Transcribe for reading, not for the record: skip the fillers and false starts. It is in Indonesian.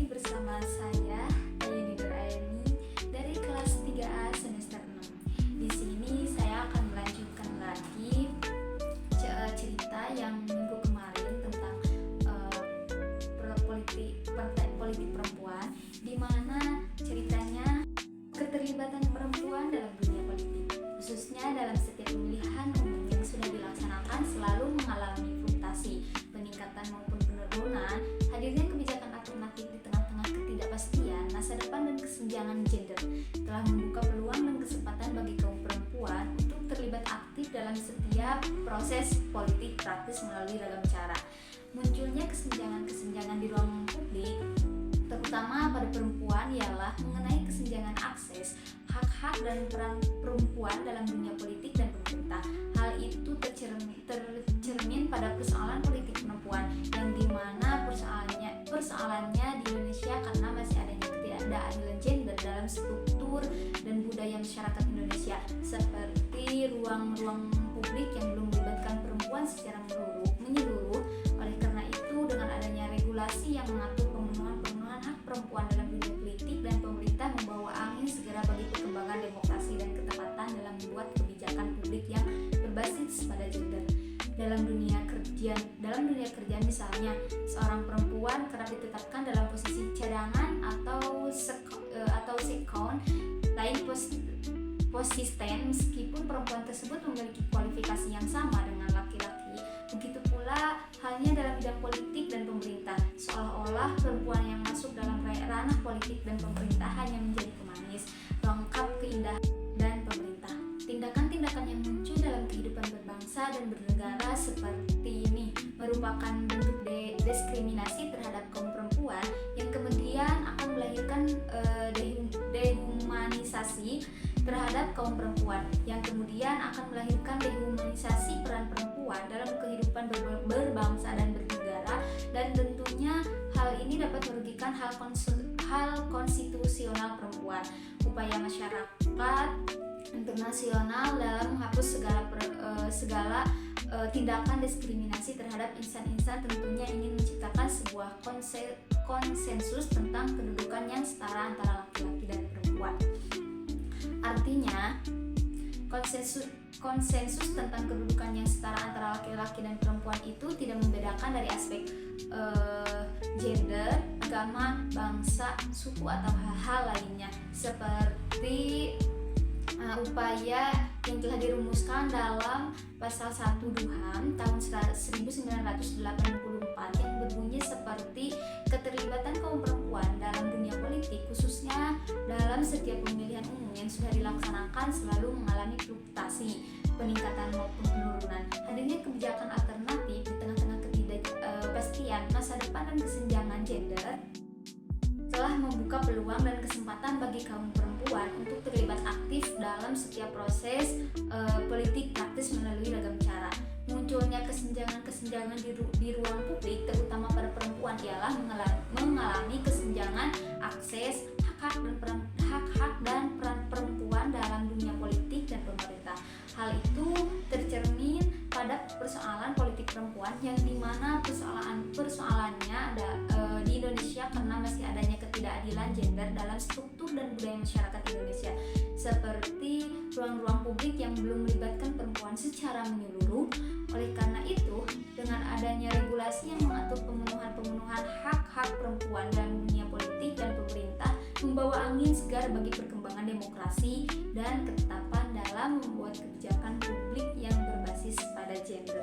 lagi bersama saya Ayani Nurayani dari kelas 3A semester 6. Di sini saya akan melanjutkan lagi cerita yang minggu kemarin tentang partai politik perempuan, di mana ceritanya keterlibatan perempuan dalam dunia politik, khususnya dalam setiap pemilihan umum yang sudah dilaksanakan selalu mengalami fluktuasi, peningkatan maupun penurunan. Hadirnya kebijakan alternatif di tengah-tengah ketidakpastian masa depan dan kesenjangan gender telah membuka peluang dan kesempatan bagi kaum perempuan untuk terlibat aktif dalam setiap proses politik praktis melalui ragam cara. Munculnya kesenjangan-kesenjangan di ruang publik, terutama pada perempuan, ialah mengenai kesenjangan akses, hak-hak dan peran perempuan dalam dunia politik dan pemerintah. Hal itu tercermin pada persoalan politik perempuan, yang dimana persoalannya di Indonesia karena masih adanya ketidakadilan gender dalam struktur dan budaya masyarakat Indonesia, seperti ruang-ruang publik yang belum melibatkan perempuan secara menyeluruh. Oleh karena itu, dengan adanya regulasi yang mengatur pemenuhan hak perempuan dalam dunia politik dan pemerintah membawa angin segera bagi perkembangan demokrasi dan ketepatan dalam membuat kebijakan publik yang berbasis pada gender. Dalam dunia kerja misalnya, seorang perempuan kerap ditetapkan dalam posisi cadangan atau second lain posisten, meskipun perempuan tersebut memiliki kualifikasi yang sama dengan laki-laki. Begitu pula halnya dalam bidang politik dan pemerintah, seolah-olah perempuan yang masuk dalam ranah politik dan pemerintah hanya menjadi pemanis, pelengkap keindahan dan pemerintah. Tindakan-tindakan yang muncul dalam kehidupan berbangsa dan bernegara seperti ini merupakan bentuk diskriminasi terhadap kaum perempuan yang kemudian akan melahirkan dehumanisasi terhadap kaum perempuan, yang kemudian akan melahirkan dehumanisasi peran perempuan dalam kehidupan berbangsa dan bernegara, dan tentunya hal ini dapat merugikan hal konstitusional perempuan. Upaya masyarakat internasional dalam menghapus segala tindakan diskriminasi terhadap insan-insan tentunya ingin menciptakan sebuah konsensus tentang kedudukan yang setara antara laki-laki dan perempuan. Artinya, konsensus tentang kedudukan yang setara antara laki-laki dan perempuan itu tidak membedakan dari aspek gender, agama, bangsa, suku, atau hal-hal lainnya, seperti upaya yang telah dirumuskan dalam pasal 1 DUHAM tahun 1984 yang berbunyi seperti keterlibatan kaum perempuan dalam dunia politik, khususnya dalam setiap pemilihan umum yang sudah dilaksanakan selalu mengalami fluktuasi, peningkatan maupun penurunan. Hadirnya kebijakan alternatif di tengah-tengah ketidakpastian masa depan dan kesenjangan gender telah membuka peluang dan kesempatan bagi kaum perempuan untuk terlibat aktif dalam setiap proses politik praktis melalui ragam cara. Munculnya kesenjangan di ruang publik, terutama pada perempuan, ialah mengalami kesenjangan akses, hak-hak dan peran perempuan dalam dunia politik dan pemerintah. Hal itu tercermin pada persoalan politik perempuan, yang dimana persoalannya ada di Indonesia karena masih adanya ketidakadilan gender dalam struktur dan budaya masyarakat Indonesia, seperti ruang-ruang publik yang belum melibatkan perempuan secara menyeluruh. Oleh karena itu, dengan adanya regulasi yang mengatur pemenuhan hak-hak perempuan dalam dunia politik dan pemerintah membawa angin segar bagi perkembangan demokrasi dan ketetapan dalam membuat kebijakan publik yang berbasis pada gender.